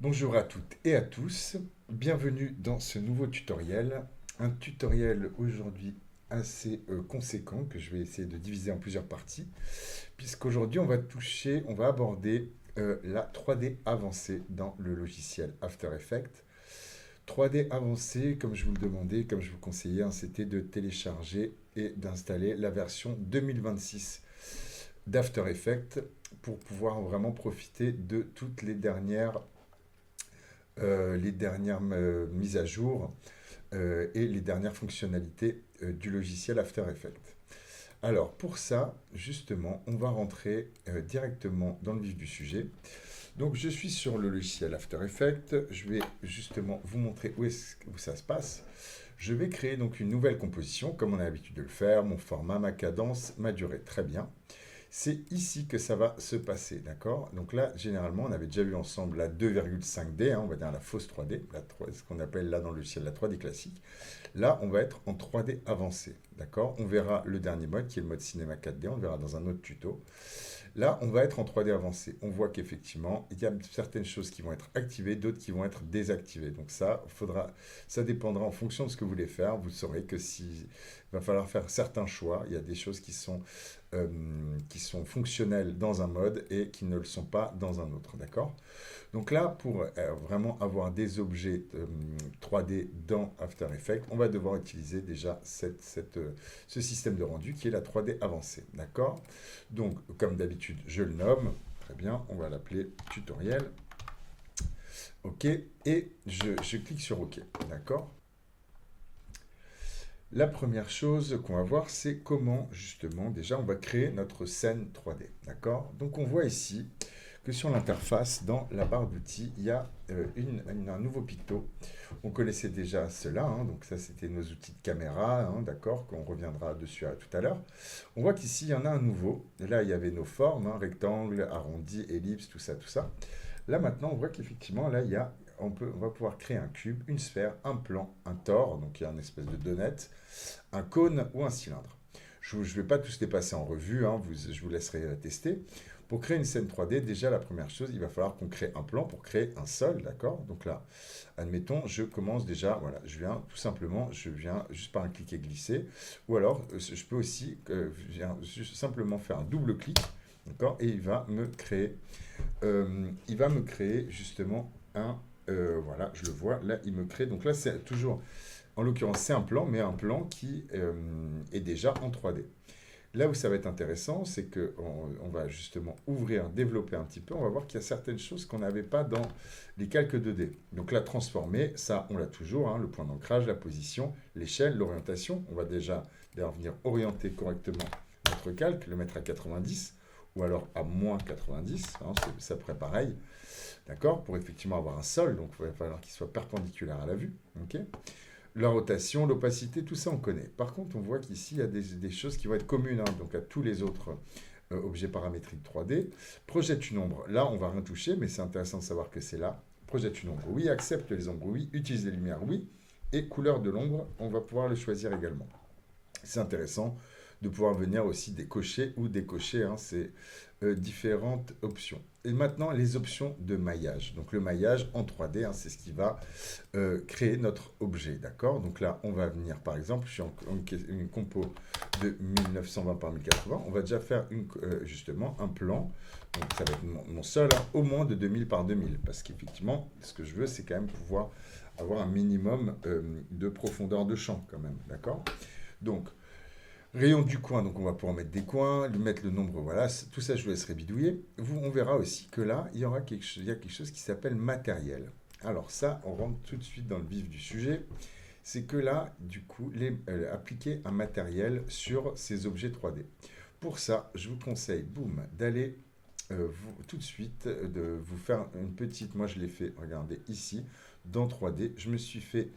Bonjour à toutes et à tous, bienvenue dans ce nouveau tutoriel. Un tutoriel aujourd'hui assez conséquent que je vais essayer de diviser en plusieurs parties, puisqu'aujourd'hui on va aborder la 3D avancée dans le logiciel After Effects. 3D avancée, comme je vous le demandais, comme je vous conseillais, hein, c'était de télécharger et d'installer la version 2026 d'After Effects pour pouvoir vraiment profiter de toutes les dernières mises à jour et les dernières fonctionnalités du logiciel After Effects. Alors pour ça, justement, on va rentrer directement dans le vif du sujet. Donc je suis sur le logiciel After Effects, je vais justement vous montrer où ça se passe. Je vais créer donc une nouvelle composition, comme on a l'habitude de le faire, mon format, ma cadence, ma durée, très bien. C'est ici que ça va se passer, d'accord? Donc là, généralement, on avait déjà vu ensemble la 2,5D, hein, on va dire la fausse 3D, ce qu'on appelle là dans le logiciel la 3D classique. Là, on va être en 3D avancé, d'accord? On verra le dernier mode, qui est le mode cinéma 4D, on le verra dans un autre tuto. Là, on va être en 3D avancé. On voit qu'effectivement, il y a certaines choses qui vont être activées, d'autres qui vont être désactivées. Donc ça dépendra en fonction de ce que vous voulez faire. Vous saurez que il va falloir faire certains choix. Il y a des choses qui sont fonctionnelles dans un mode et qui ne le sont pas dans un autre, d'accord? Donc là, pour vraiment avoir des objets 3D dans After Effects, on va devoir utiliser déjà ce système de rendu qui est la 3D avancée. D'accord? Donc, comme d'habitude, je le nomme. Très bien, on va l'appeler tutoriel. OK, et je clique sur OK. D'accord? La première chose qu'on va voir, c'est comment, justement, déjà, on va créer notre scène 3D. D'accord? Donc, on voit ici que sur l'interface, dans la barre d'outils, il y a un nouveau picto. On connaissait déjà cela, hein, donc ça c'était nos outils de caméra, hein, d'accord, qu'on reviendra dessus tout à l'heure. On voit qu'ici il y en a un nouveau. Et là il y avait nos formes, hein, rectangle, arrondi, ellipse, tout ça, tout ça. Là maintenant on voit qu'effectivement là on va pouvoir créer un cube, une sphère, un plan, un tore, donc il y a une espèce de donut, un cône ou un cylindre. Je ne vais pas tous les passer en revue, hein, je vous laisserai tester. Pour créer une scène 3D, déjà la première chose, il va falloir qu'on crée un plan pour créer un sol, d'accord? Donc là, admettons, je commence déjà, voilà, je viens juste par un clic et glisser, ou alors je peux aussi simplement faire un double clic, d'accord? Et il va me créer justement voilà, je le vois, là il me crée, donc là c'est toujours, en l'occurrence c'est un plan, mais un plan qui est déjà en 3D. Là où ça va être intéressant, c'est qu'on va justement ouvrir, développer un petit peu. On va voir qu'il y a certaines choses qu'on n'avait pas dans les calques 2D. Donc la transformer, ça, on l'a toujours, hein, le point d'ancrage, la position, l'échelle, l'orientation. On va déjà d'ailleurs venir orienter correctement notre calque, le mettre à 90 ou alors à moins 90. Hein, ça pourrait pareil. D'accord? Pour effectivement avoir un sol, donc il va falloir qu'il soit perpendiculaire à la vue. Ok? La rotation, l'opacité, tout ça on connaît. Par contre, on voit qu'ici, il y a des choses qui vont être communes, hein, donc à tous les autres objets paramétriques 3D. Projette une ombre, là on va rien toucher, mais c'est intéressant de savoir que c'est là. Projette une ombre, oui. Accepte les ombres, oui. Utilise les lumières, oui. Et couleur de l'ombre, on va pouvoir le choisir également. C'est intéressant de pouvoir venir aussi décocher ou décocher ces différentes options. Et maintenant, les options de maillage. Donc le maillage en 3D, hein, c'est ce qui va créer notre objet, d'accord? Donc là, on va venir, par exemple, je suis en une compo de 1920 par 1080, on va déjà faire justement un plan, donc ça va être mon sol, hein, au moins de 2000 par 2000, parce qu'effectivement, ce que je veux, c'est quand même pouvoir avoir un minimum de profondeur de champ, quand même, d'accord? Donc, rayon du coin, donc on va pouvoir mettre des coins, lui mettre le nombre, voilà, tout ça je vous laisserai bidouiller. On verra aussi que là, il y a quelque chose qui s'appelle matériel. Alors ça, on rentre tout de suite dans le vif du sujet. C'est que là, du coup, appliquer un matériel sur ces objets 3D. Pour ça, je vous conseille, boum, d'aller tout de suite, de vous faire une petite, moi je l'ai fait, regardez ici, dans 3D. Je me suis fait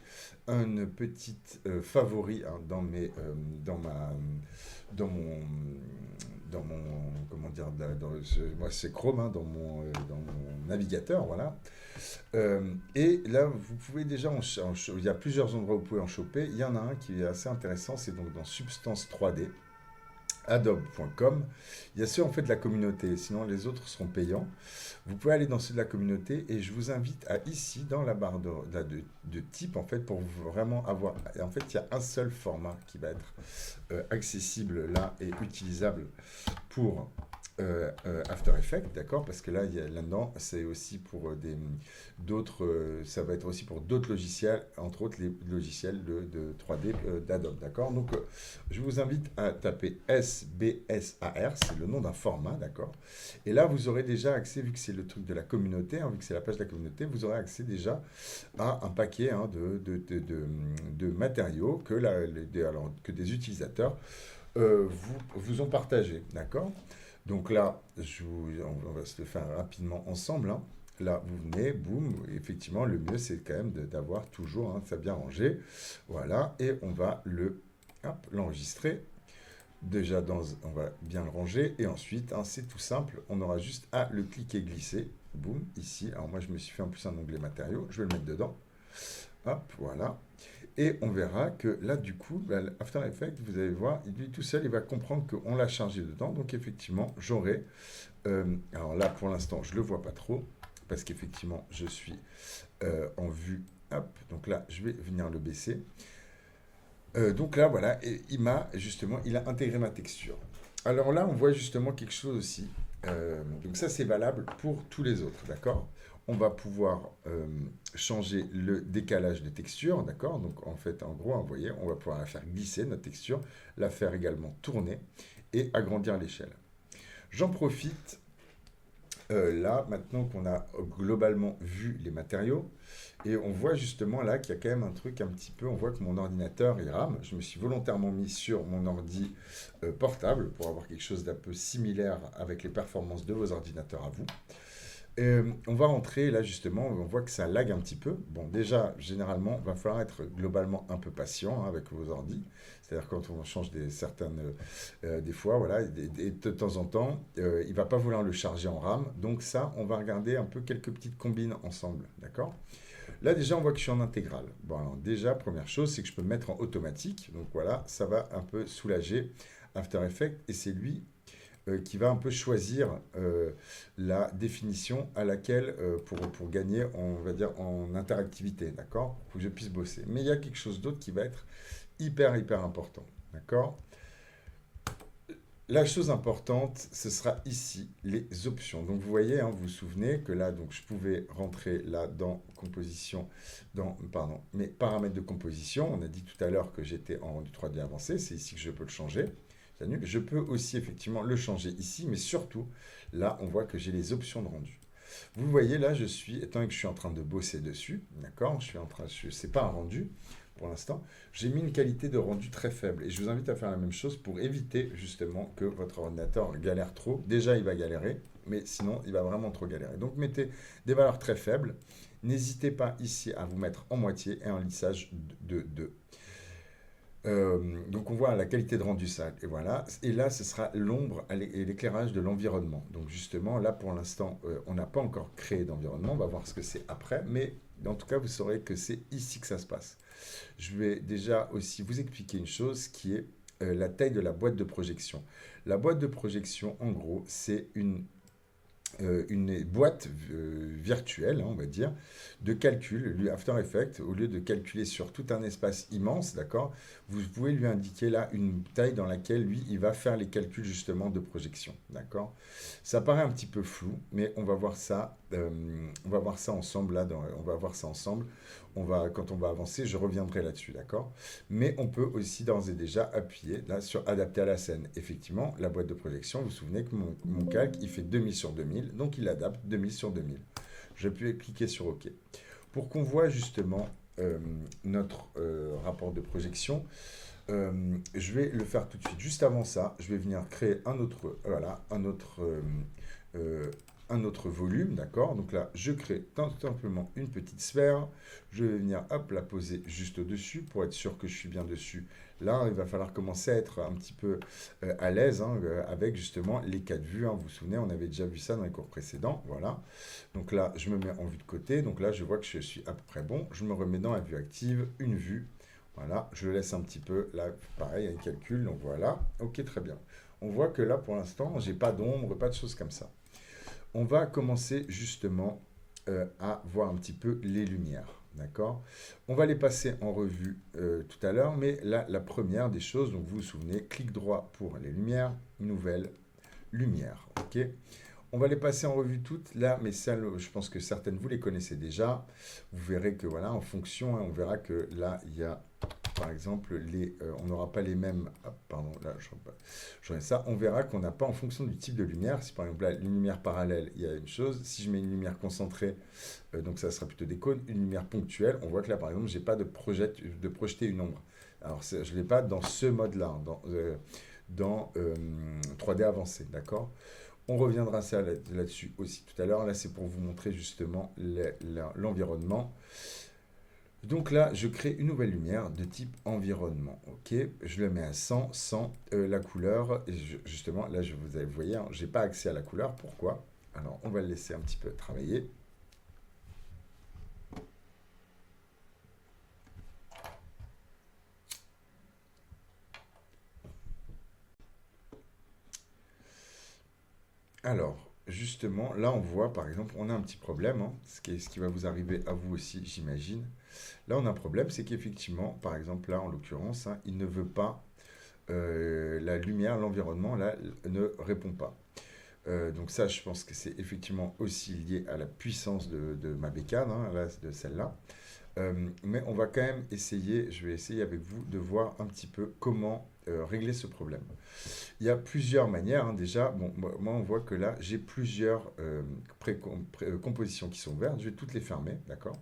une petite favori hein, dans mon, comment dire, moi c'est Chrome, hein, dans mon navigateur, voilà. Et là, vous pouvez déjà, il y a plusieurs endroits où vous pouvez en choper. Il y en a un qui est assez intéressant, c'est donc dans Substance 3D. adobe.com. Il y a ceux en fait de la communauté, sinon les autres seront payants. Vous pouvez aller dans ceux de la communauté et je vous invite à ici, dans la barre de type, en fait, pour vraiment avoir... En fait, il y a un seul format qui va être accessible là et utilisable pour After Effects, d'accord? Parce que là, là-dedans, c'est aussi pour d'autres, ça va être aussi pour d'autres logiciels, entre autres les logiciels de 3D d'Adobe, d'accord? Donc, je vous invite à taper SBSAR, c'est le nom d'un format, d'accord? Et là, vous aurez déjà accès, vu que c'est le truc de la communauté, hein, vu que c'est la page de la communauté, vous aurez accès déjà à un paquet hein, de matériaux que des utilisateurs vous ont partagé, d'accord? Donc là, on va se le faire rapidement ensemble, hein. Là, vous venez, boum, effectivement, le mieux, c'est quand même d'avoir toujours ça bien rangé. Voilà, et on va l'enregistrer. Déjà, on va bien le ranger. Et ensuite, c'est tout simple, on aura juste à le cliquer, glisser. Boum, ici. Alors moi, je me suis fait en plus un onglet matériaux. Je vais le mettre dedans. Hop, voilà. Et on verra que là, du coup, After Effects, vous allez voir, lui tout seul, il va comprendre qu'on l'a chargé dedans. Donc, effectivement, j'aurai... alors là, pour l'instant, je ne le vois pas trop, parce qu'effectivement, je suis en vue. Hop, donc là, je vais venir le baisser. Donc là, voilà, et il a intégré ma texture. Alors là, on voit justement quelque chose aussi. Donc ça, c'est valable pour tous les autres, d'accord? On va pouvoir changer le décalage de texture, d'accord? Donc en fait, en gros, vous voyez, on va pouvoir la faire glisser, notre texture, la faire également tourner et agrandir l'échelle. J'en profite là, maintenant qu'on a globalement vu les matériaux, et on voit justement là qu'il y a quand même un truc un petit peu, on voit que mon ordinateur il rame. Je me suis volontairement mis sur mon ordi portable pour avoir quelque chose d'un peu similaire avec les performances de vos ordinateurs à vous. On va rentrer là justement, on voit que ça lag un petit peu. Bon, déjà, généralement, il va falloir être globalement un peu patient avec vos ordis. C'est-à-dire quand on change des fois, voilà, et de temps en temps, il ne va pas vouloir le charger en RAM. Donc ça, on va regarder un peu quelques petites combines ensemble, d'accord? Là déjà, on voit que je suis en intégrale. Bon, alors, déjà, première chose, c'est que je peux me mettre en automatique. Donc voilà, ça va un peu soulager After Effects et c'est lui qui va un peu choisir la définition à laquelle, pour gagner, on va dire, en interactivité, d'accord? Pour que je puisse bosser. Mais il y a quelque chose d'autre qui va être hyper important, d'accord? La chose importante, ce sera ici, les options. Donc vous voyez, hein, vous vous souvenez que là, donc, je pouvais rentrer là dans composition, pardon, mes paramètres de composition. On a dit tout à l'heure que j'étais en rendu 3D avancé, c'est ici que je peux le changer. Je peux aussi effectivement le changer ici, mais surtout, là, on voit que j'ai les options de rendu. Vous voyez, là, étant donné que je suis en train de bosser dessus, d'accord, c'est pas un rendu pour l'instant, j'ai mis une qualité de rendu très faible. Et je vous invite à faire la même chose pour éviter justement que votre ordinateur galère trop. Déjà, il va galérer, mais sinon, il va vraiment trop galérer. Donc, mettez des valeurs très faibles. N'hésitez pas ici à vous mettre en moitié et en lissage de 2. Donc on voit la qualité de rendu ça, et voilà. Et là, ce sera l'ombre et l'éclairage de l'environnement. Donc justement, là pour l'instant, on n'a pas encore créé d'environnement. On va voir ce que c'est après, mais en tout cas, vous saurez que c'est ici que ça se passe. Je vais déjà aussi vous expliquer une chose qui est la taille de la boîte de projection. La boîte de projection, en gros, c'est une boîte virtuelle, hein, on va dire, de calcul. Lui, After Effects, au lieu de calculer sur tout un espace immense, d'accord, vous pouvez lui indiquer là une taille dans laquelle lui, il va faire les calculs justement de projection, d'accord. Ça paraît un petit peu flou, mais on va voir ça ensemble là. On va voir ça ensemble. Quand on va avancer, je reviendrai là-dessus, d'accord. Mais on peut aussi d'ores et déjà appuyer là sur adapter à la scène. Effectivement, la boîte de projection, vous vous souvenez que mon calque, il fait 2000 sur 2000, donc il adapte 2000 sur 2000. Je peux cliquer sur OK. Pour qu'on voit justement notre rapport de projection, je vais le faire tout de suite. Juste avant ça, je vais venir créer un autre volume, d'accord? Donc là, je crée tout simplement une petite sphère. Je vais venir, hop, la poser juste au-dessus pour être sûr que je suis bien dessus. Là, il va falloir commencer à être un petit peu à l'aise hein, avec justement les 4 vues, hein. Vous vous souvenez, on avait déjà vu ça dans les cours précédents. Voilà. Donc là, je me mets en vue de côté. Donc là, je vois que je suis à peu près bon. Je me remets dans la vue active, une vue. Voilà, je le laisse un petit peu. Là, pareil, il y a un calcul. Donc voilà. OK, très bien. On voit que là, pour l'instant, j'ai pas d'ombre, pas de choses comme ça. On va commencer justement à voir un petit peu les lumières. D'accord? On va les passer en revue tout à l'heure, mais là, la première des choses, donc vous vous souvenez, clic droit pour les lumières, nouvelle lumière. Ok? On va les passer en revue toutes là, mais ça, je pense que certaines vous les connaissez déjà. Vous verrez que voilà, en fonction, hein, on verra que là, il y a par exemple, on n'aura pas les mêmes. Ah, pardon, là, j'aurais ça. On verra qu'on n'a pas en fonction du type de lumière. Si par exemple, là, une lumière parallèle, il y a une chose. Si je mets une lumière concentrée, donc ça sera plutôt des cônes. Une lumière ponctuelle, on voit que là, par exemple, j'ai pas de projeter une ombre. Alors, je ne l'ai pas dans ce mode-là, hein, dans 3D avancé, d'accord? On reviendra ça là-dessus aussi tout à l'heure. Là, c'est pour vous montrer justement l'environnement. Donc là, je crée une nouvelle lumière de type environnement. Ok, je le mets à 100, 100, la couleur. Et justement, là, vous voyez, hein, je n'ai pas accès à la couleur. Pourquoi? Alors, on va le laisser un petit peu travailler. Alors, justement, là, on voit, par exemple, on a un petit problème, hein, ce qui va vous arriver à vous aussi, j'imagine. Là, on a un problème, c'est qu'effectivement, par exemple, là, en l'occurrence, hein, il ne veut pas, la lumière, l'environnement, là, ne répond pas. Donc ça, je pense que c'est effectivement aussi lié à la puissance de ma bécane, hein, là, de celle-là. Mais on va quand même essayer, je vais essayer avec vous de voir un petit peu comment régler ce problème. Il y a plusieurs manières, hein, déjà. Bon, moi, on voit que là, j'ai plusieurs compositions qui sont ouvertes. Je vais toutes les fermer, d'accord?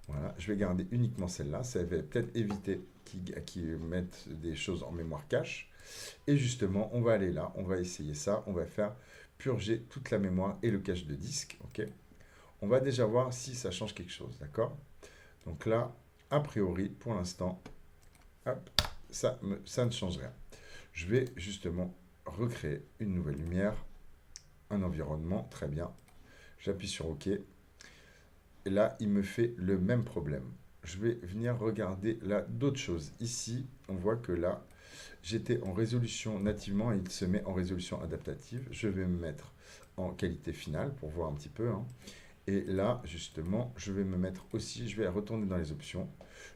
Voilà, je vais garder uniquement celle-là. Ça va peut-être éviter qu'ils mettent des choses en mémoire cache. Et justement, on va aller là, on va essayer ça. On va faire purger toute la mémoire et le cache de disque, ok? On va déjà voir si ça change quelque chose, d'accord? Donc là, a priori, pour l'instant, hop, ça ne change rien. Je vais justement recréer une nouvelle lumière, un environnement, très bien. J'appuie sur OK. Et là, il me fait le même problème. Je vais venir regarder là d'autres choses. Ici, on voit que là, j'étais en résolution nativement et il se met en résolution adaptative. Je vais me mettre en qualité finale pour voir un petit peu, hein. Et là, justement, je vais me mettre aussi, je vais retourner dans les options.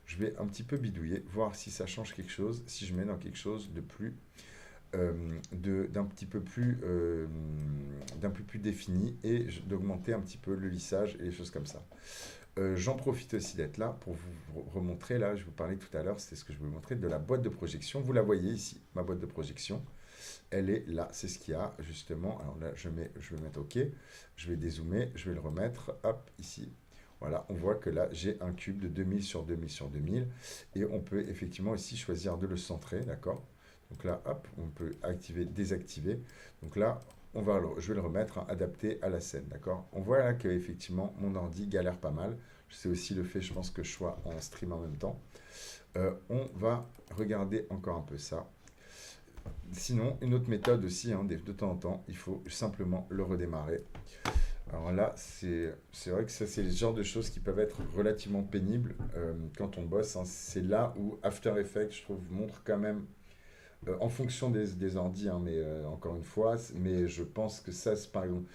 Je vais un petit peu bidouiller, voir si ça change quelque chose, si je mets dans quelque chose de plus, d'un peu plus défini et d'augmenter un petit peu le lissage et les choses comme ça. J'en profite aussi d'être là pour vous remontrer, là, je vous parlais tout à l'heure, c'était ce que je voulais vous montrer, de la boîte de projection. Vous la voyez ici, ma boîte de projection. Elle est là, c'est ce qu'il y a justement. Alors là, je vais mettre OK, je vais dézoomer, je vais le remettre, hop, ici. Voilà, on voit que là, j'ai un cube de 2000 sur 2000 sur 2000. Et on peut effectivement ici choisir de le centrer, d'accord? Donc là, hop, on peut activer, désactiver. Donc là, je vais le remettre, hein, adapté à la scène, d'accord? On voit là qu'effectivement, mon ordi galère pas mal. C'est aussi le fait, je pense, que je sois en stream en même temps. On va regarder encore un peu ça. Sinon, une autre méthode aussi, hein, de temps en temps, il faut simplement le redémarrer. Alors là, c'est vrai que ça, c'est le genre de choses qui peuvent être relativement pénibles quand on bosse, hein. C'est là où After Effects, je trouve, montre quand même, en fonction des ordis, hein, mais encore une fois, mais je pense que ça, c'est par exemple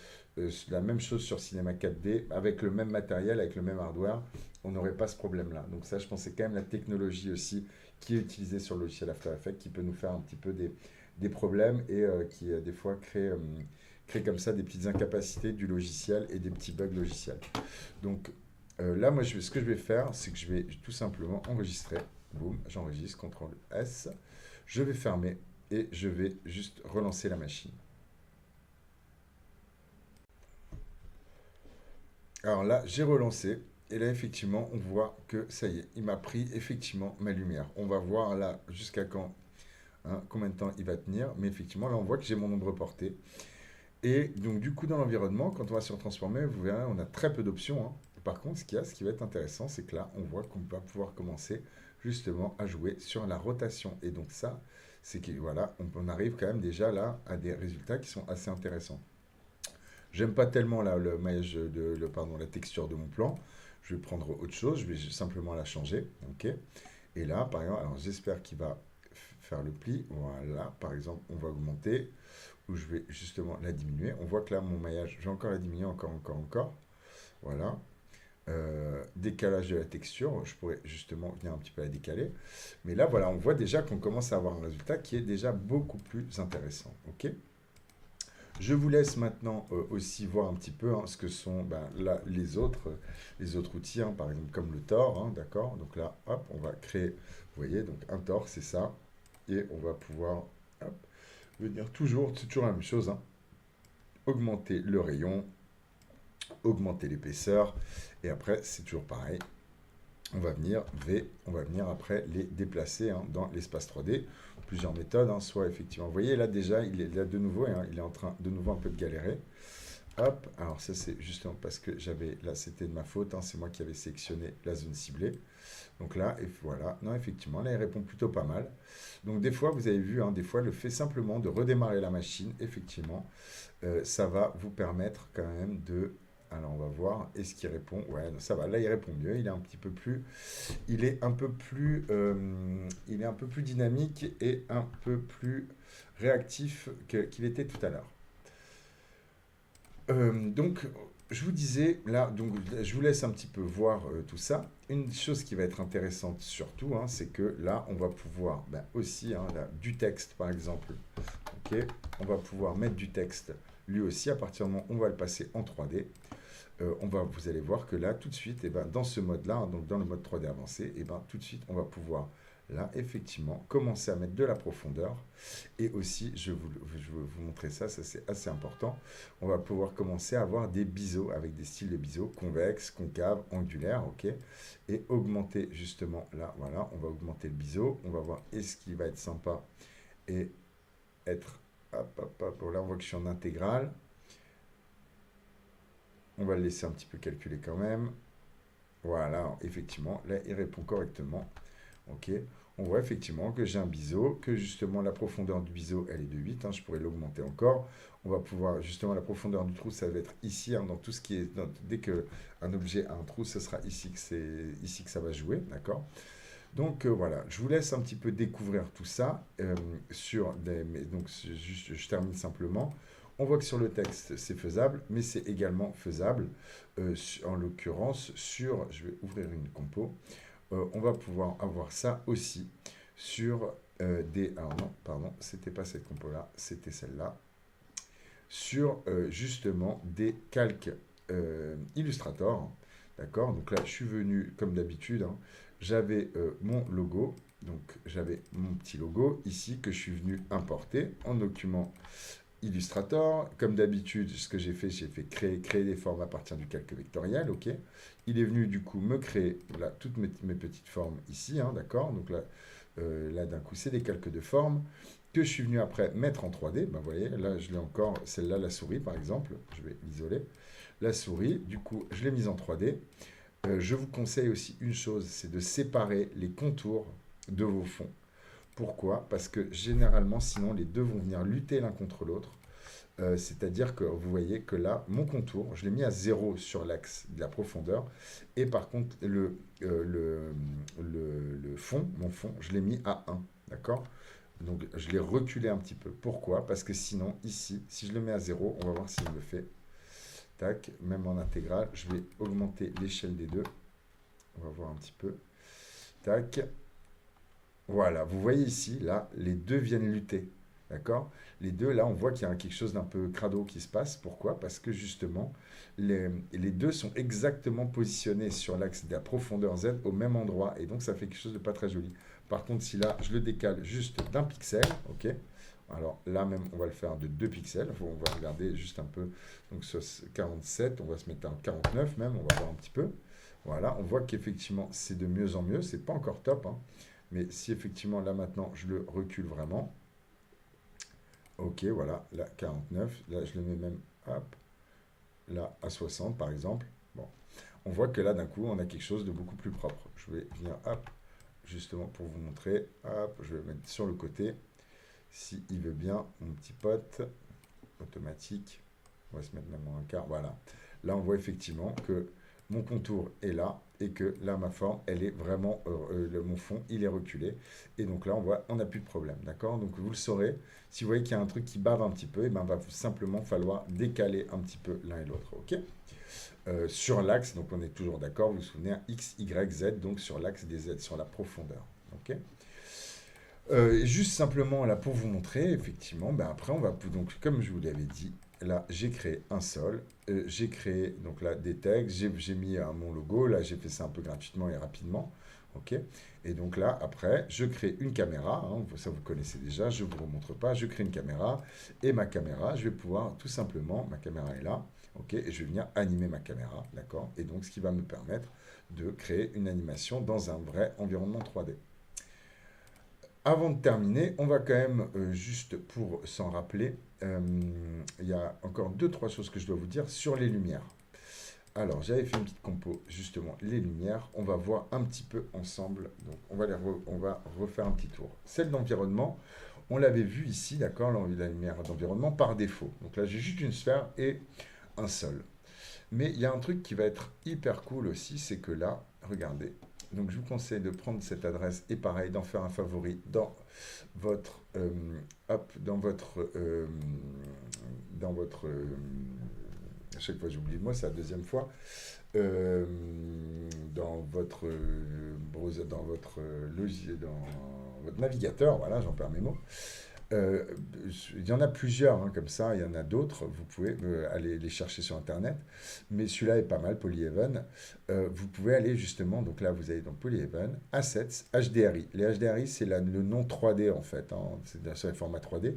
la même chose sur Cinema 4D, avec le même matériel, avec le même hardware, on n'aurait pas ce problème-là. Donc ça, je pense que c'est quand même la technologie aussi qui est utilisée sur le logiciel After Effects qui peut nous faire un petit peu des problèmes et qui des fois crée comme ça des petites incapacités du logiciel et des petits bugs logiciels. Donc là, moi, ce que je vais faire, c'est que je vais tout simplement enregistrer. Boum, j'enregistre, CTRL S. Je vais fermer et je vais juste relancer la machine. Alors là, j'ai relancé. Et là, effectivement, on voit que ça y est, il m'a pris effectivement ma lumière. On va voir là jusqu'à quand, hein, combien de temps il va tenir. Mais effectivement, là, on voit que j'ai mon ombre portée. Et donc, du coup, dans l'environnement, quand on va sur transformer, vous verrez, on a très peu d'options, hein. Par contre, ce qui va être intéressant, c'est que là, on voit qu'on va pouvoir commencer justement à jouer sur la rotation. Et donc ça, c'est que voilà, on arrive quand même déjà là à des résultats qui sont assez intéressants. J'aime pas tellement là, le maillage pardon, la texture de mon plan. Je vais prendre autre chose, je vais simplement la changer. Ok. Et là, par exemple, alors j'espère qu'il va faire le pli. Voilà, par exemple, on va augmenter, ou je vais justement la diminuer. On voit que là, mon maillage, je vais encore la diminuer, encore. Voilà. Décalage de la texture, je pourrais justement venir un petit peu la décaler. Mais là, voilà, on voit déjà qu'on commence à avoir un résultat qui est déjà beaucoup plus intéressant. Ok. Je vous laisse maintenant aussi voir un petit peu hein, ce que sont ben, là, les autres outils, hein, par exemple comme le Tor, hein, d'accord? Donc là, hop, on va créer, vous voyez, donc un Tor, c'est ça. Et on va pouvoir hop, venir toujours, c'est toujours la même chose, hein, augmenter le rayon, augmenter l'épaisseur. Et après, c'est toujours pareil. On va venir on va venir après les déplacer hein, dans l'espace 3D. Plusieurs méthodes, hein, soit effectivement, vous voyez là déjà, il est là de nouveau, hein, il est en train de nouveau un peu de galérer. Hop, alors ça c'est justement parce que j'avais, là c'était de ma faute, hein, c'est moi qui avais sélectionné la zone ciblée. Donc là, et voilà, non effectivement, là il répond plutôt pas mal. Donc des fois, vous avez vu, hein, des fois le fait simplement de redémarrer la machine, effectivement, ça va vous permettre quand même de... Alors on va voir, est-ce qu'il répond? Ouais, non, ça va, là il répond mieux, il est un petit peu plus... il est un peu plus dynamique et un peu plus réactif qu'il était tout à l'heure. Donc, je vous disais, là, donc, je vous laisse un petit peu voir tout ça. Une chose qui va être intéressante surtout, hein, c'est que là, on va pouvoir ben, aussi, hein, là, du texte par exemple. Ok, on va pouvoir mettre du texte lui aussi. À partir du moment où on va le passer en 3D, vous allez voir que là, tout de suite, et ben, dans ce mode-là, hein, donc dans le mode 3D avancé, et ben, tout de suite, on va pouvoir là, effectivement, commencer à mettre de la profondeur. Et aussi, je vais vous montrer ça, ça c'est assez important. On va pouvoir commencer à avoir des biseaux avec des styles de biseaux convexes, concaves, angulaires, ok. Et augmenter justement là, voilà, on va augmenter le biseau. On va voir est-ce qu'il va être sympa et être, hop, là on voit que je suis en intégrale. On va le laisser un petit peu calculer quand même. Voilà, effectivement, là il répond correctement. Ok, on voit effectivement que j'ai un biseau, que justement la profondeur du biseau, elle est de 8, hein, je pourrais l'augmenter encore. On va pouvoir, justement, la profondeur du trou, ça va être ici, hein, dans tout ce qui est, dès qu'un objet a un trou, ce sera ici que c'est ici que ça va jouer, d'accord? Donc voilà, je vous laisse un petit peu découvrir tout ça donc je termine simplement. On voit que sur le texte, c'est faisable, mais c'est également faisable, en l'occurrence, je vais ouvrir une compo, on va pouvoir avoir ça aussi sur alors non, pardon, c'était pas cette compo-là, c'était celle-là. Sur justement des calques Illustrator. D'accord? Donc là, je suis venu comme d'habitude. Hein, j'avais mon logo. Donc j'avais mon petit logo ici que je suis venu importer en document Illustrator. Comme d'habitude, ce que j'ai fait créer des formes à partir du calque vectoriel, ok. Il est venu du coup me créer là, toutes mes petites formes ici, hein, d'accord. Donc là d'un coup, c'est des calques de formes que je suis venu après mettre en 3D. Ben, vous voyez, là, je l'ai encore, celle-là, la souris par exemple. Je vais l'isoler. La souris, du coup, je l'ai mise en 3D. Je vous conseille aussi une chose, c'est de séparer les contours de vos fonds. Pourquoi? Parce que généralement, sinon, les deux vont venir lutter l'un contre l'autre. C'est-à-dire que vous voyez que là, mon contour, je l'ai mis à 0 sur l'axe de la profondeur. Et par contre, le fond, mon fond, je l'ai mis à 1. D'accord? Donc, je l'ai reculé un petit peu. Pourquoi? Parce que sinon, ici, si je le mets à 0, on va voir s'il me le fait. Tac, même en intégrale, je vais augmenter l'échelle des deux. On va voir un petit peu. Tac. Voilà, vous voyez ici, là, les deux viennent lutter. D'accord? Les deux, là, on voit qu'il y a quelque chose d'un peu crado qui se passe. Pourquoi? Parce que justement, les deux sont exactement positionnés sur l'axe de la profondeur Z au même endroit. Et donc, ça fait quelque chose de pas très joli. Par contre, si là, je le décale juste d'un pixel, ok? Alors là même, on va le faire de 2 pixels. On va regarder juste un peu. Donc, ce 47, on va se mettre à 49 même. On va voir un petit peu. Voilà, on voit qu'effectivement, c'est de mieux en mieux. C'est pas encore top, hein. Mais si effectivement, là maintenant, je le recule vraiment. Ok, voilà, là, 49. Là, je le mets même, hop, là, à 60, par exemple. Bon, on voit que là, d'un coup, on a quelque chose de beaucoup plus propre. Je vais venir, hop, justement pour vous montrer. Hop, je vais le mettre sur le côté. Si il veut bien, mon petit pote, automatique. On va se mettre même en un quart. Voilà. Là, on voit effectivement que mon contour est là, et que là, ma forme, elle est vraiment, mon fond, il est reculé. Et donc là, on voit, on n'a plus de problème, d'accord? Donc vous le saurez, si vous voyez qu'il y a un truc qui bave un petit peu, et ben, va simplement falloir décaler un petit peu l'un et l'autre, ok? Sur l'axe, donc on est toujours d'accord, vous vous souvenez, X, Y, Z, donc sur l'axe des Z, sur la profondeur, ok? Et juste simplement là pour vous montrer, effectivement, ben après on va, donc comme je vous l'avais dit, là j'ai créé un sol, j'ai créé donc là des textes, j'ai mis mon logo, là j'ai fait ça un peu gratuitement et rapidement, ok. Et donc là après je crée une caméra, hein, ça vous connaissez déjà, je ne vous remontre pas, je crée une caméra et ma caméra, je vais pouvoir tout simplement, ma caméra est là, ok, et je vais venir animer ma caméra, d'accord, et donc ce qui va me permettre de créer une animation dans un vrai environnement 3D. Avant de terminer, on va quand même, juste pour s'en rappeler, il y a encore deux, trois choses que je dois vous dire sur les lumières. Alors, j'avais fait une petite compo, justement, les lumières. On va voir un petit peu ensemble. Donc, on va refaire un petit tour. Celle d'environnement, on l'avait vu ici, d'accord, la lumière d'environnement par défaut. Donc là, j'ai juste une sphère et un sol. Mais il y a un truc qui va être hyper cool aussi, c'est que là, regardez. Donc je vous conseille de prendre cette adresse et pareil, d'en faire un favori dans votre, dans votre, à chaque fois j'oublie le mot, c'est la deuxième fois, euh, dans votre browser, dans votre logiciel, dans votre navigateur, voilà, j'en perds mes mots. Euh, il y en a plusieurs, hein, comme ça, il y en a d'autres, vous pouvez aller les chercher sur Internet, mais celui-là est pas mal, Polyhaven. Vous pouvez aller justement, donc là vous allez dans Polyhaven, Assets, HDRI. Les HDRI, c'est le nom 3D en fait, hein, c'est sur les formats 3D.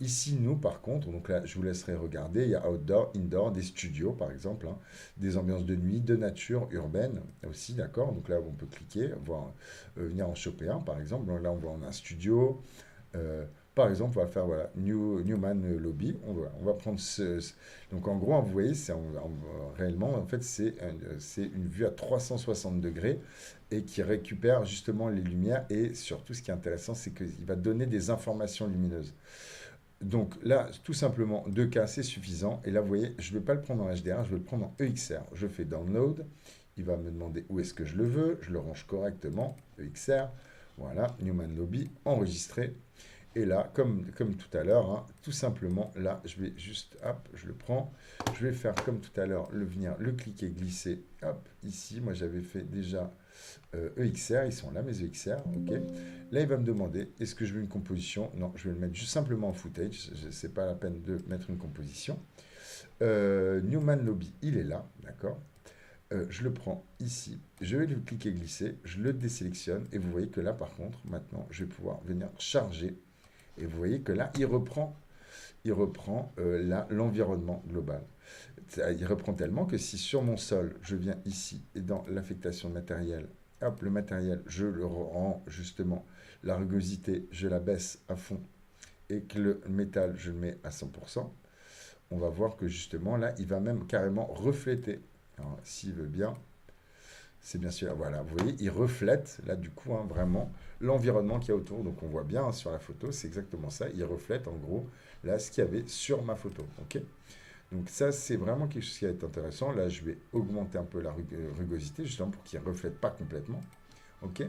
Ici, nous, par contre, donc là, je vous laisserai regarder, il y a Outdoor, Indoor, des studios, par exemple, hein, des ambiances de nuit, de nature, urbaine aussi, d'accord. Donc là, on peut cliquer, voir, venir en choper un, par exemple. Donc là, on voit, on a un studio. euh, Par exemple, on va faire voilà, Newman Lobby. On va prendre donc en gros, vous voyez, réellement, en fait, c'est une vue à 360 degrés et qui récupère justement les lumières. Et surtout, ce qui est intéressant, c'est qu'il va donner des informations lumineuses. Donc là, tout simplement, 2K, c'est suffisant. Et là, vous voyez, je ne vais pas le prendre en HDR, je vais le prendre en EXR. Je fais Download. Il va me demander où est-ce que je le veux. Je le range correctement. EXR. Voilà, Newman Lobby, enregistré. Et là, comme tout à l'heure, hein, tout simplement, là, je vais juste, hop, je le prends. Je vais faire comme tout à l'heure, venir le cliquer, glisser, hop, ici. Moi, j'avais fait déjà EXR, ils sont là, mes EXR, ok. Là, il va me demander, est-ce que je veux une composition? Non, je vais le mettre juste simplement en footage. C'est pas la peine de mettre une composition. Newman Lobby, il est là, d'accord. Je le prends ici, je vais le cliquer glisser, je le désélectionne et vous voyez que là par contre, maintenant, je vais pouvoir venir charger et vous voyez que là, il reprend là l'environnement global. Il reprend tellement que si sur mon sol, je viens ici et dans l'affectation matérielle, hop, le matériel, je le rends justement, la rugosité, je la baisse à fond et que le métal, je le mets à 100%, on va voir que justement là, il va même carrément refléter. S'il veut bien, c'est bien sûr, voilà, vous voyez, il reflète, là, du coup, hein, vraiment, l'environnement qu'il y a autour. Donc, on voit bien hein, sur la photo, c'est exactement ça. Il reflète, en gros, là, ce qu'il y avait sur ma photo. OK? Donc, ça, c'est vraiment quelque chose qui va être intéressant. Là, je vais augmenter un peu la rugosité, justement, pour qu'il ne reflète pas complètement. OK?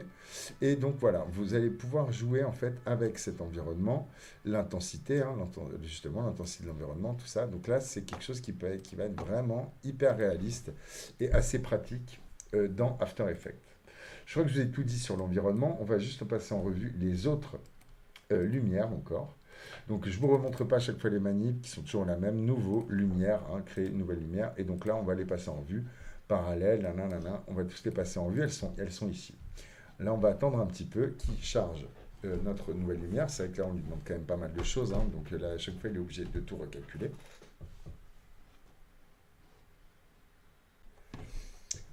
Et donc, voilà, vous allez pouvoir jouer, en fait, avec cet environnement, l'intensité, hein, justement, l'intensité de l'environnement, tout ça. Donc là, c'est quelque chose qui va être vraiment hyper réaliste et assez pratique dans After Effects. Je crois que je vous ai tout dit sur l'environnement. On va juste passer en revue les autres lumières encore. Donc je ne vous remontre pas à chaque fois les manips qui sont toujours la même. Nouveau, lumière, hein, créer une nouvelle lumière. Et donc là, on va les passer en vue. Parallèle, nanana, on va tous les passer en vue. Elles sont ici. Là, on va attendre un petit peu qui charge notre nouvelle lumière. C'est vrai que là, on lui demande quand même pas mal de choses. Hein, donc là, à chaque fois, il est obligé de tout recalculer.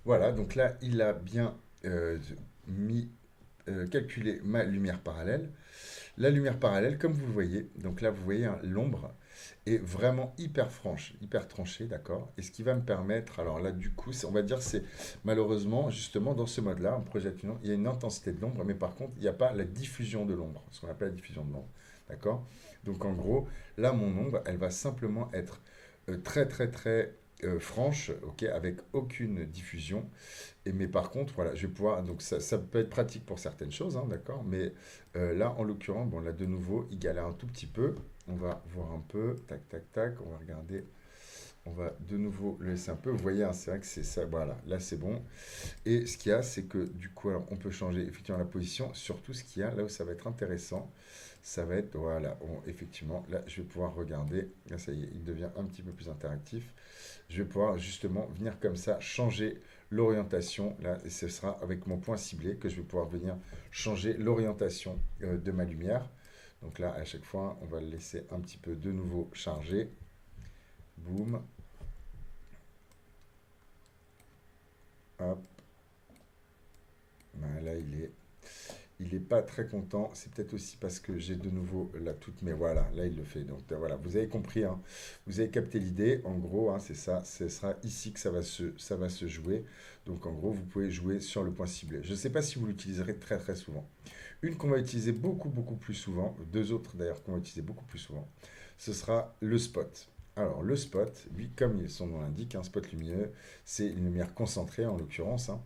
Voilà, donc là, il a bien mis, calculé ma lumière parallèle. La lumière parallèle, comme vous le voyez, donc là, vous voyez, hein, l'ombre est vraiment hyper franche, hyper tranchée, d'accord? Et ce qui va me permettre, alors là, du coup, on va dire, c'est malheureusement, justement, dans ce mode-là, en projette une ombre, il y a une intensité de l'ombre, mais par contre, il n'y a pas la diffusion de l'ombre, ce qu'on appelle la diffusion de l'ombre, d'accord? Donc en gros, là, mon ombre, elle va simplement être très, très, très franche, ok, avec aucune diffusion. Mais par contre, voilà, je vais pouvoir, donc ça peut être pratique pour certaines choses, hein, d'accord, mais là, en l'occurrence, bon, là, de nouveau, il galère un tout petit peu. On va voir un peu, tac, tac, tac, on va regarder. On va de nouveau le laisser un peu. Vous voyez, hein, c'est vrai que c'est ça. Voilà, là c'est bon. Et ce qu'il y a, c'est que du coup, alors, on peut changer effectivement la position. Surtout, ce qu'il y a, là où ça va être intéressant, ça va être, voilà, effectivement, là, je vais pouvoir regarder. Là, ça y est, il devient un petit peu plus interactif. Je vais pouvoir justement venir comme ça, changer l'orientation. Là, et ce sera avec mon point ciblé que je vais pouvoir venir changer l'orientation de ma lumière. Donc là, à chaque fois, on va le laisser un petit peu de nouveau charger. Boum. Hop. Là, il est pas très content. C'est peut-être aussi parce que j'ai de nouveau là toutes mes... Voilà, là, il le fait. Donc, voilà, vous avez compris, hein. Vous avez capté l'idée. En gros, hein, c'est ça. Ce sera ici que ça va se jouer. Donc, en gros, vous pouvez jouer sur le point ciblé. Je ne sais pas si vous l'utiliserez très, très souvent. Une qu'on va utiliser beaucoup, beaucoup plus souvent. Deux autres, d'ailleurs, qu'on va utiliser beaucoup plus souvent. Ce sera le spot. Alors, le spot, lui, comme son nom l'indique, un spot lumineux, c'est une lumière concentrée, en l'occurrence, hein.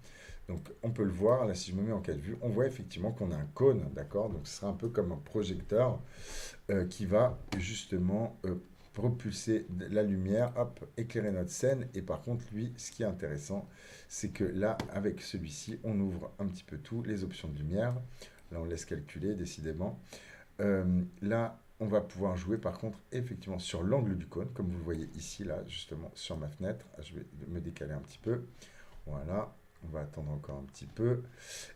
Donc, on peut le voir, là, si je me mets en cas de vue, on voit effectivement qu'on a un cône, d'accord? Donc, ce sera un peu comme un projecteur qui va justement propulser la lumière, hop, éclairer notre scène. Et par contre, lui, ce qui est intéressant, c'est que là, avec celui-ci, on ouvre un petit peu tout, les options de lumière. Là, on laisse calculer, décidément. Là, on va pouvoir jouer, par contre, effectivement, sur l'angle du cône, comme vous le voyez ici, là, justement, sur ma fenêtre. Je vais me décaler un petit peu. Voilà. On va attendre encore un petit peu.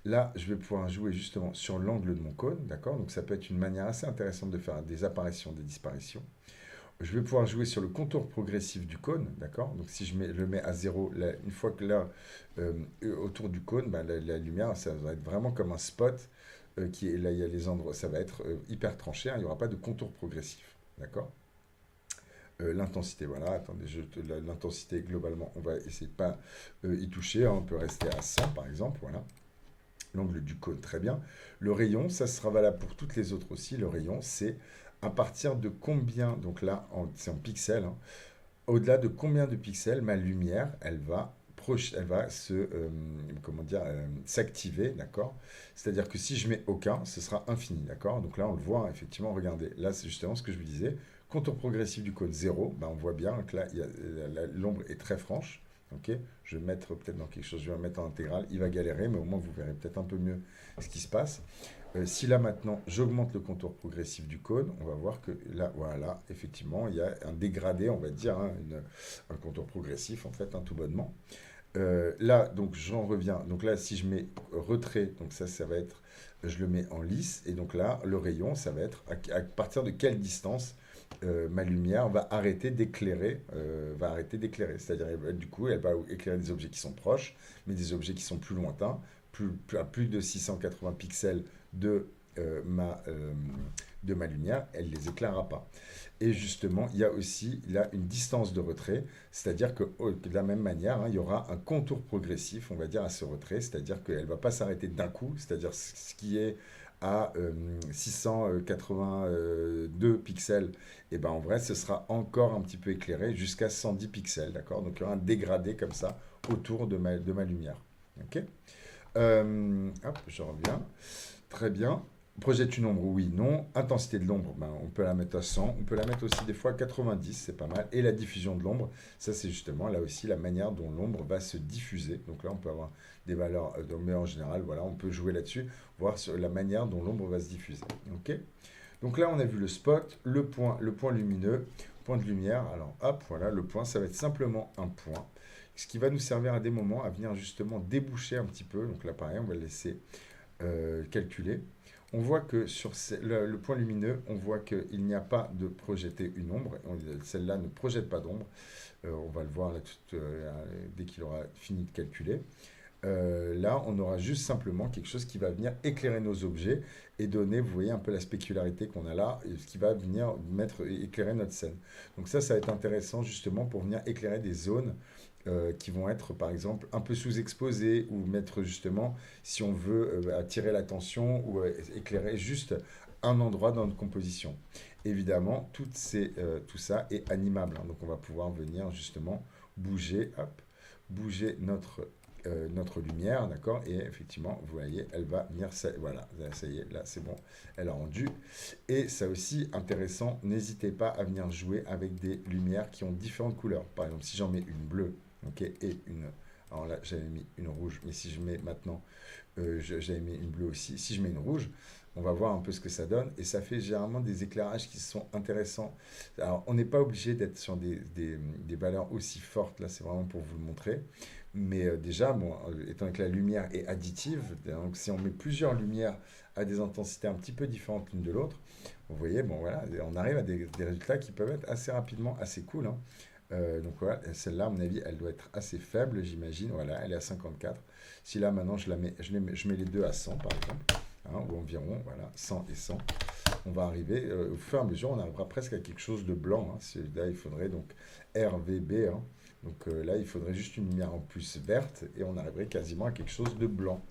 Là, je vais pouvoir jouer justement sur l'angle de mon cône, d'accord? Donc ça peut être une manière assez intéressante de faire des apparitions, des disparitions. Je vais pouvoir jouer sur le contour progressif du cône, d'accord? Donc si le mets à 0, là, une fois que là, autour du cône, bah, la lumière, ça va être vraiment comme un spot qui est là, il y a les endroits, ça va être hyper tranché, hein, il n'y aura pas de contour progressif, d'accord? L'intensité, voilà, attendez, l'intensité globalement, on va essayer de pas y toucher, hein, on peut rester à 100 par exemple, voilà. L'angle du cône, très bien. Le rayon, ça sera valable pour toutes les autres aussi. Le rayon, c'est à partir de combien, donc là, c'est en pixels, hein, au-delà de combien de pixels ma lumière, elle va comment dire, s'activer, d'accord? C'est-à-dire que si je mets aucun, ce sera infini, d'accord? Donc là, on le voit, hein, effectivement, regardez. Là, c'est justement ce que je vous disais. Contour progressif du cône 0, ben, on voit bien que là, l'ombre est très franche. Ok, je vais mettre peut-être dans quelque chose, je vais mettre en intégrale. Il va galérer, mais au moins vous verrez peut-être un peu mieux ce qui se passe. Si là maintenant j'augmente le contour progressif du cône, on va voir que là, voilà, effectivement, il y a un dégradé, on va dire, hein, un contour progressif en fait, hein, tout bonnement. Là, donc j'en reviens. Donc là, si je mets retrait, donc ça va être, je le mets en lisse. Et donc là, le rayon, ça va être à partir de quelle distance ma lumière va arrêter d'éclairer, C'est-à-dire, du coup, elle va éclairer des objets qui sont proches, mais des objets qui sont plus lointains, à plus de 680 pixels de, euh, ma, euh, de ma lumière, elle ne les éclairera pas. Et justement, il y a aussi là une distance de retrait, c'est-à-dire que de la même manière, hein, il y aura un contour progressif, on va dire, à ce retrait, c'est-à-dire qu'elle ne va pas s'arrêter d'un coup, c'est-à-dire ce qui est à 682 pixels, et ben en vrai, ce sera encore un petit peu éclairé jusqu'à 110 pixels, d'accord? Donc il y aura un dégradé comme ça autour de ma lumière. Ok. Hop, je reviens. Très bien. Projette une ombre, oui, non. Intensité de l'ombre, ben, on peut la mettre à 100. On peut la mettre aussi des fois à 90, c'est pas mal. Et la diffusion de l'ombre, ça c'est justement là aussi la manière dont l'ombre va se diffuser. Donc là, on peut avoir des valeurs, mais en général, voilà, on peut jouer là-dessus, voir sur la manière dont l'ombre va se diffuser. Ok. Donc là, on a vu le spot, le point lumineux, point de lumière. Alors hop, voilà, le point, ça va être simplement un point. Ce qui va nous servir à des moments à venir justement déboucher un petit peu. Donc là, pareil, on va le laisser calculer. On voit que sur le point lumineux, on voit qu'il n'y a pas de projeter une ombre. Celle-là ne projette pas d'ombre. On va le voir là, dès qu'il aura fini de calculer. Là, on aura juste simplement quelque chose qui va venir éclairer nos objets et donner, vous voyez un peu la spécularité qu'on a là, et ce qui va venir éclairer notre scène. Donc ça va être intéressant justement pour venir éclairer des zones qui vont être par exemple un peu sous-exposées ou mettre justement, si on veut, attirer l'attention ou éclairer juste un endroit dans notre composition. Évidemment, tout ça est animable, hein, donc on va pouvoir venir justement bouger, hop, bouger notre lumière, d'accord? Et effectivement, vous voyez, elle va venir, voilà, ça y est, là c'est bon, elle a rendu. Et ça aussi, intéressant, n'hésitez pas à venir jouer avec des lumières qui ont différentes couleurs. Par exemple, si j'en mets une bleue, ok, et une... Alors là, j'avais mis une rouge, mais si je mets maintenant, j'avais mis une bleue aussi. Si je mets une rouge, on va voir un peu ce que ça donne. Et ça fait généralement des éclairages qui sont intéressants. Alors, on n'est pas obligé d'être sur des valeurs aussi fortes. Là, c'est vraiment pour vous le montrer. Mais déjà, bon, étant donné que la lumière est additive, donc si on met plusieurs lumières à des intensités un petit peu différentes l'une de l'autre, vous voyez, bon voilà, on arrive à des résultats qui peuvent être assez rapidement, assez cool, hein. Donc voilà, celle-là, à mon avis, elle doit être assez faible, j'imagine. Voilà, elle est à 54. Si là, maintenant, je mets les deux à 100, par exemple, hein, ou environ, voilà, 100 et 100. On va arriver, au fur et à mesure, on arrivera presque à quelque chose de blanc, hein. Là, il faudrait donc RVB, hein. Donc là, il faudrait juste une lumière en plus verte et on arriverait quasiment à quelque chose de blanc.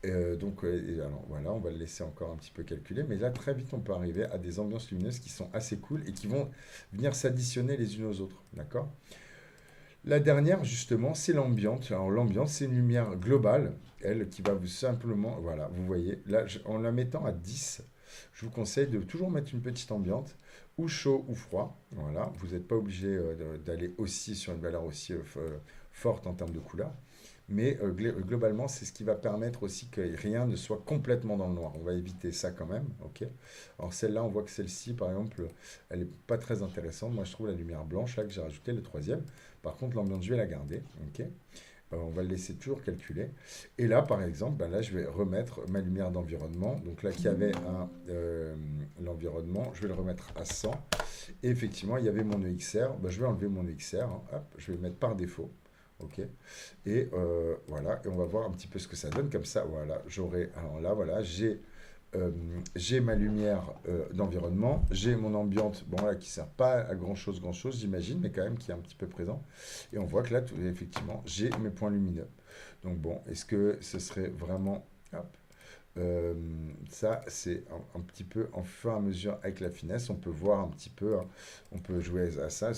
Alors, voilà, on va le laisser encore un petit peu calculer, mais là, très vite, on peut arriver à des ambiances lumineuses qui sont assez cool et qui vont venir s'additionner les unes aux autres, d'accord? La dernière, justement, c'est l'ambiance. Alors, l'ambiance, c'est une lumière globale, elle, qui va vous simplement, voilà, vous voyez, là, en la mettant à 10, je vous conseille de toujours mettre une petite ambiance, ou chaud ou froid, voilà, vous n'êtes pas obligé d'aller aussi sur une valeur aussi forte en termes de couleur. Mais globalement, c'est ce qui va permettre aussi que rien ne soit complètement dans le noir. On va éviter ça quand même, ok? Alors celle-là, on voit que celle-ci, par exemple, elle n'est pas très intéressante. Moi, je trouve la lumière blanche, là, que j'ai rajouté, le troisième. Par contre, l'ambiance, je vais la garder, ok? On va le laisser toujours calculer. Et là, par exemple, ben là, je vais remettre ma lumière d'environnement. Donc là, qui avait l'environnement, je vais le remettre à 100. Et effectivement, il y avait mon EXR. Ben, je vais enlever mon EXR, hein. Hop, je vais le mettre par défaut. Ok. Et voilà, et on va voir un petit peu ce que ça donne comme ça. Voilà, alors là, voilà, j'ai ma lumière d'environnement, j'ai mon ambiante, bon là, qui ne sert pas à grand-chose, j'imagine, mais quand même qui est un petit peu présent. Et on voit que là, effectivement, j'ai mes points lumineux. Donc bon, est-ce que ce serait vraiment... Hop, ça, c'est un petit peu en fur et à mesure avec la finesse. On peut voir un petit peu, hein, on peut jouer à ça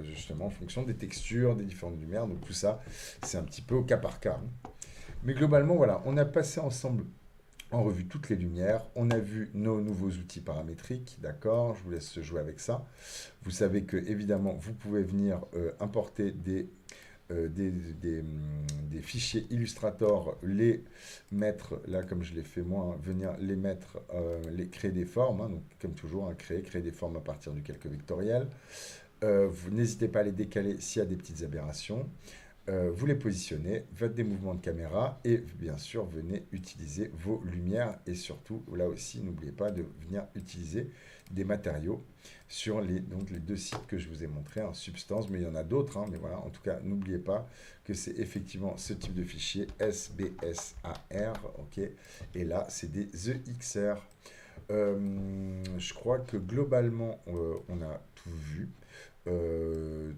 justement en fonction des textures, des différentes lumières. Donc tout ça, c'est un petit peu au cas par cas, hein. Mais globalement, voilà, on a passé ensemble en revue toutes les lumières. On a vu nos nouveaux outils paramétriques, d'accord? Je vous laisse jouer avec ça. Vous savez que évidemment, vous pouvez venir importer des fichiers Illustrator, les mettre, là comme je l'ai fait moi, hein, venir les mettre, créer des formes, hein, donc comme toujours, hein, créer des formes à partir du calque vectoriel. Vous n'hésitez pas à les décaler s'il y a des petites aberrations. Vous les positionnez, faites des mouvements de caméra et bien sûr venez utiliser vos lumières et surtout là aussi n'oubliez pas de venir utiliser des matériaux sur donc les deux sites que je vous ai montrés, en Substance, mais il y en a d'autres, hein, mais voilà, en tout cas n'oubliez pas que c'est effectivement ce type de fichier SBSAR, ok, et là c'est des EXR. Je crois que globalement on a tout vu.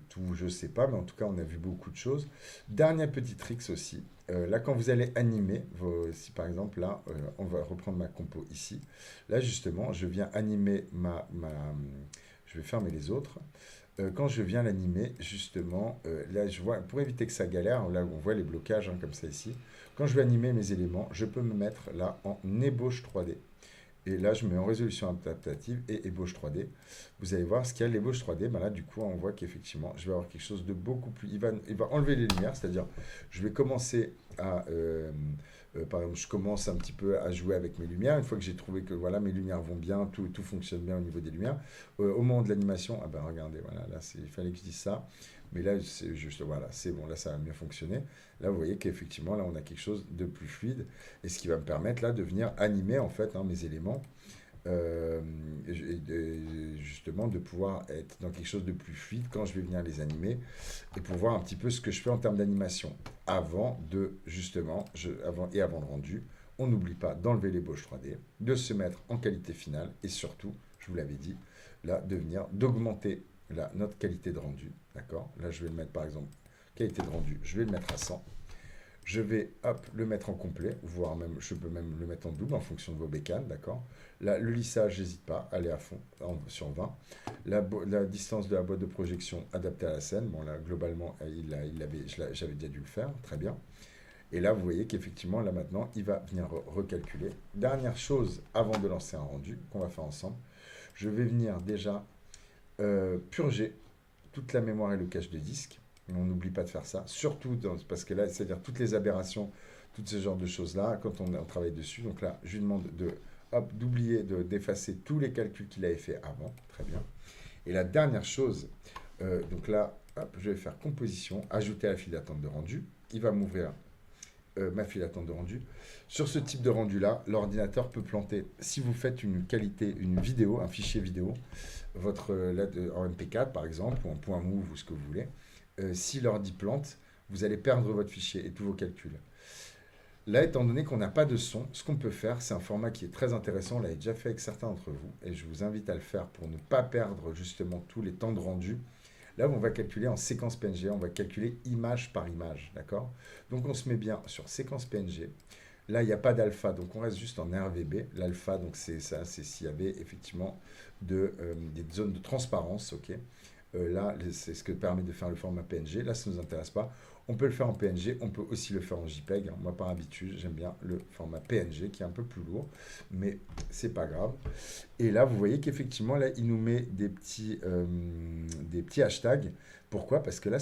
Tout, je sais pas, mais en tout cas, on a vu beaucoup de choses. Dernier petit tricks aussi. Là, quand vous allez animer, si par exemple, là, on va reprendre ma compo ici. Là, justement, je viens animer je vais fermer les autres. Quand je viens l'animer, justement, là, je vois, pour éviter que ça galère, là, on voit les blocages, hein, comme ça ici. Quand je vais animer mes éléments, je peux me mettre là en ébauche 3D. Et là, je mets en résolution adaptative et ébauche 3D. Vous allez voir ce qu'il y a l'ébauche 3D. Ben là, du coup, on voit qu'effectivement, je vais avoir quelque chose de beaucoup plus... Il va enlever les lumières, c'est-à-dire, je vais commencer à... par exemple, je commence un petit peu à jouer avec mes lumières. Une fois que j'ai trouvé que voilà, mes lumières vont bien, tout fonctionne bien au niveau des lumières. Au moment de l'animation, ah ben regardez, voilà, là, il fallait que je dise ça. Mais là, c'est juste, voilà, c'est bon, là, ça va mieux fonctionner. Là, vous voyez qu'effectivement, là, on a quelque chose de plus fluide. Et ce qui va me permettre, là, de venir animer, en fait, hein, mes éléments. Justement, de pouvoir être dans quelque chose de plus fluide quand je vais venir les animer. Et pour voir un petit peu ce que je fais en termes d'animation. Avant de, justement, avant le rendu, on n'oublie pas d'enlever l'ébauche 3D, de se mettre en qualité finale. Et surtout, je vous l'avais dit, là, de venir, d'augmenter notre qualité de rendu, d'accord? Là, je vais le mettre, par exemple, qualité de rendu, je vais le mettre à 100. Je vais, hop, le mettre en complet, voire même, je peux même le mettre en double en fonction de vos bécanes, d'accord? Là, le lissage, n'hésite pas, allez à fond, sur 20. La distance de la boîte de projection adaptée à la scène, bon là, globalement, j'avais déjà dû le faire, très bien. Et là, vous voyez qu'effectivement, là maintenant, il va venir recalculer. Dernière chose, avant de lancer un rendu, qu'on va faire ensemble, je vais venir déjà purger toute la mémoire et le cache de disque. On n'oublie pas de faire ça, surtout parce que là, c'est-à-dire toutes les aberrations, toutes ce genre de choses-là, quand on travaille dessus. Donc là, je lui demande d'oublier d'effacer tous les calculs qu'il avait fait avant. Très bien. Et la dernière chose, donc là, hop, je vais faire composition, ajouter à la file d'attente de rendu. Il va m'ouvrir ma file d'attente de rendu. Sur ce type de rendu-là, l'ordinateur peut planter. Si vous faites une qualité, une vidéo, un fichier vidéo, en MP4 par exemple, ou en point .move ou ce que vous voulez, si l'ordi plante, vous allez perdre votre fichier et tous vos calculs. Là, étant donné qu'on n'a pas de son, ce qu'on peut faire, c'est un format qui est très intéressant. On l'avait déjà fait avec certains d'entre vous, et je vous invite à le faire pour ne pas perdre justement tous les temps de rendu. Là, on va calculer en séquence PNG, on va calculer image par image, d'accord? Donc, on se met bien sur séquence PNG. Là, il n'y a pas d'alpha, donc on reste juste en RVB. L'alpha, donc c'est ça, c'est s'il y avait effectivement des zones de transparence, ok? Là, c'est ce que permet de faire le format PNG. Là, ça ne nous intéresse pas. On peut le faire en PNG, on peut aussi le faire en JPEG. Moi, par habitude, j'aime bien le format PNG qui est un peu plus lourd, mais c'est pas grave. Et là, vous voyez qu'effectivement, là, il nous met des petits hashtags. Pourquoi? Parce que là,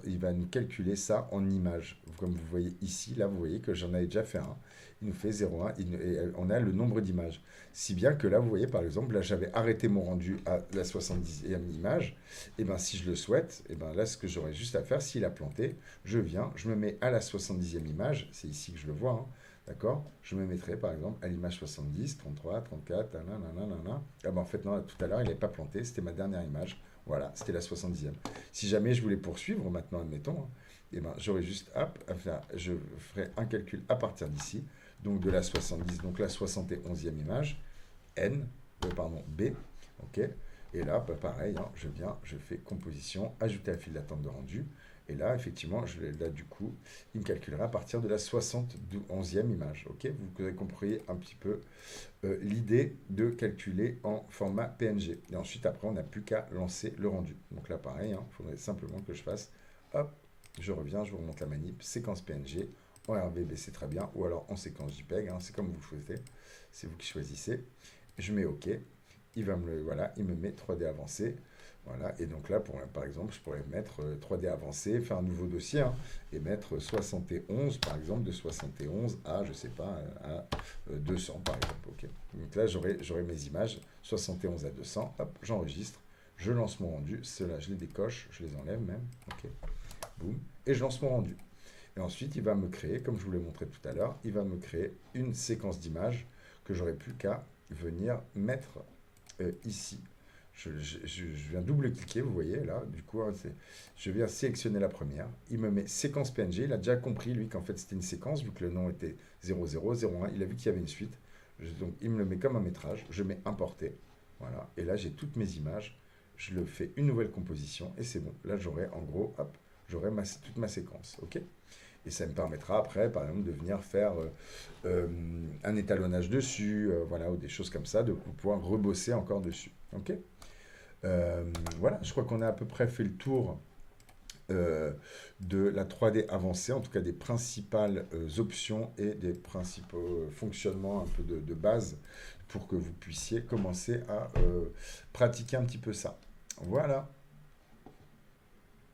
il va nous calculer ça en images. Comme vous voyez ici, là, vous voyez que j'en avais déjà fait un. Il nous fait 0,1 et on a le nombre d'images. Si bien que là, vous voyez, par exemple, là, j'avais arrêté mon rendu à la 70e image. Et bien, si je le souhaite, et ben là, ce que j'aurais juste à faire, s'il a planté, je viens, je me mets à la 70e image. C'est ici que je le vois, hein. D'accord? Je me mettrai par exemple à l'image 70, 33, 34, nanana. Ah ben en fait, non, tout à l'heure, il n'avait pas planté, c'était ma dernière image. Voilà, c'était la 70e. Si jamais je voulais poursuivre, maintenant, admettons, hein, eh ben, j'aurais juste, hop, je ferai un calcul à partir d'ici, donc de la 70, donc la 71e image, B, ok? Et là, bah, pareil, hein, je fais composition, ajouter à file d'attente de rendu, et là, effectivement, là, du coup, il me calculera à partir de la 71e image. Ok, vous avez compris un petit peu l'idée de calculer en format PNG. Et ensuite, après, on n'a plus qu'à lancer le rendu. Donc là, pareil, il faudrait simplement que je fasse, hop, je reviens, je vous remonte la manip, séquence PNG, en RVB, c'est très bien, ou alors en séquence JPEG, hein, c'est comme vous le souhaitez, c'est vous qui choisissez. Je mets OK, il me met 3D avancé. Voilà, et donc là, par exemple, je pourrais mettre 3D avancé, faire un nouveau dossier, hein, et mettre 71, par exemple, de 71 à, je sais pas, à 200, par exemple. Ok. Donc là, j'aurai mes images, 71 à 200, hop, j'enregistre, je lance mon rendu, ceux-là, je les décoche, je les enlève même, ok, boum, et je lance mon rendu. Et ensuite, il va me créer, comme je vous l'ai montré tout à l'heure, il va me créer une séquence d'images que j'aurais plus qu'à venir mettre ici. Je viens double-cliquer, vous voyez, là, du coup, hein, je viens sélectionner la première. Il me met séquence PNG. Il a déjà compris, lui, qu'en fait, c'était une séquence, vu que le nom était 0001. Il a vu qu'il y avait une suite. Donc, il me le met comme un métrage. Je mets importer. Voilà. Et là, j'ai toutes mes images. Je le fais une nouvelle composition et c'est bon. Là, j'aurai, en gros, hop, j'aurai toute ma séquence. OK? Et ça me permettra après, par exemple, de venir faire un étalonnage dessus, voilà, ou des choses comme ça, de pouvoir rebosser encore dessus. OK? Voilà, je crois qu'on a à peu près fait le tour de la 3D avancée, en tout cas des principales options et des principaux fonctionnements un peu de base pour que vous puissiez commencer à pratiquer un petit peu ça. Voilà.